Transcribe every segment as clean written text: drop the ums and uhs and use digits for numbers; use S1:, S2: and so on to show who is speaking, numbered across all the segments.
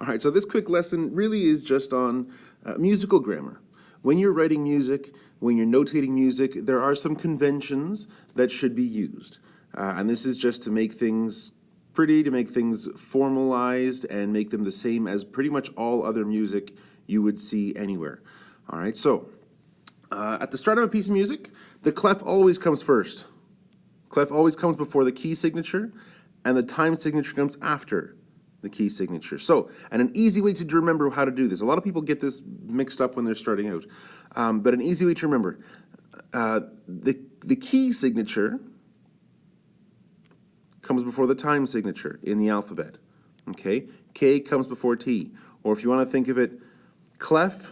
S1: All right, so this quick lesson really is just on musical grammar. When you're writing music, when you're notating music, there are some conventions that should be used. And this is just to make things pretty, to make things formalized and make them the same as pretty much all other music you would see anywhere. All right, so at the start of a piece of music, the clef always comes first. Clef always comes before the key signature, and the time signature comes after the key signature. So, and an easy way to remember how to do this. A lot of people get this mixed up when they're starting out. But an easy way to remember, the key signature comes before the time signature in the alphabet. Okay? K comes before T. Or if you want to think of it, clef,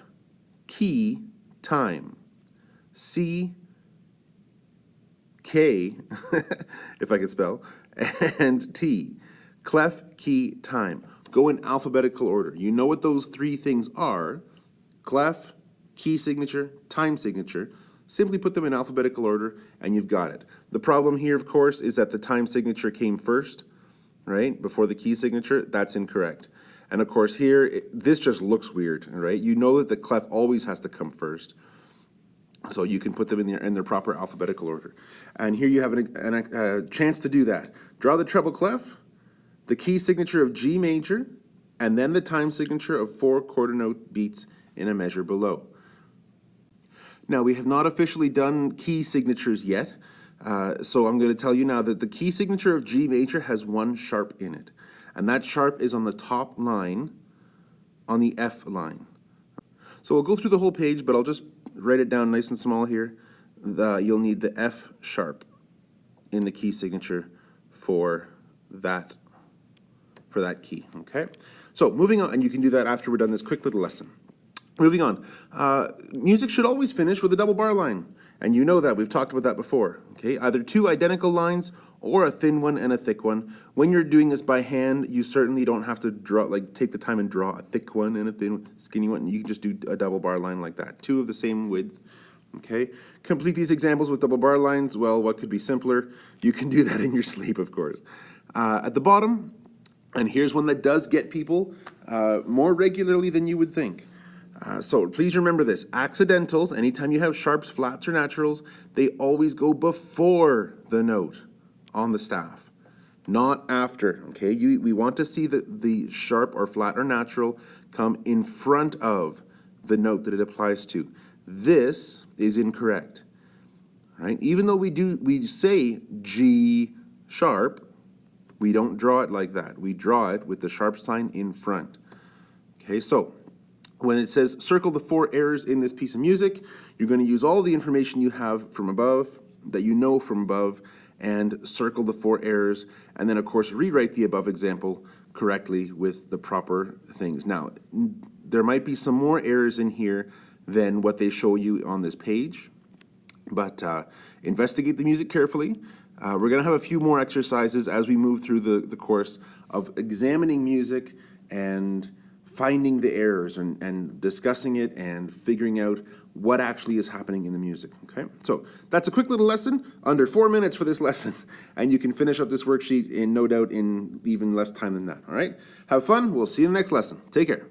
S1: key, time. C, K, if I could spell, and T. Clef, key, time. Go in alphabetical order. You know what those three things are. Clef, key signature, time signature. Simply put them in alphabetical order and you've got it. The problem here, of course, is that the time signature came first, right, before the key signature. That's incorrect. And of course here, this just looks weird, right? You know that the clef always has to come first. So you can put them in their proper alphabetical order. And here you have a chance to do that. Draw the treble clef, the key signature of G major, and then the time signature of 4 quarter note beats in a measure below. Now, we have not officially done key signatures yet, so I'm going to tell you now that the key signature of G major has 1 sharp in it, and that sharp is on the top line on the F line. So we'll go through the whole page, but I'll just write it down nice and small here. You'll need the F sharp in the key signature for that key, okay? So moving on, and you can do that after we're done this quick little lesson. Moving on, music should always finish with a double bar line, and you know that, we've talked about that before, okay? Either 2 identical lines or a thin one and a thick one. When you're doing this by hand, you certainly don't have to take the time and draw a thick one and a thin, skinny one. You can just do a double bar line like that, 2 of the same width, okay? Complete these examples with double bar lines. Well, what could be simpler? You can do that in your sleep, of course. At the bottom, and here's one that does get people more regularly than you would think. So please remember this. Accidentals, anytime you have sharps, flats, or naturals, they always go before the note on the staff, not after, okay? We want to see the sharp or flat or natural come in front of the note that it applies to. This is incorrect, right? Even though we say G sharp, we don't draw it like that. We draw it with the sharp sign in front. Okay, so when it says circle the 4 errors in this piece of music, you're going to use all the information you have from above, that you know from above, and circle the 4 errors, and then of course rewrite the above example correctly with the proper things. Now, there might be some more errors in here than what they show you on this page, but investigate the music carefully. We're going to have a few more exercises as we move through the course of examining music and finding the errors and discussing it and figuring out what actually is happening in the music, okay? So that's a quick little lesson, under 4 minutes for this lesson, and you can finish up this worksheet in no doubt in even less time than that, all right? Have fun. We'll see you in the next lesson. Take care.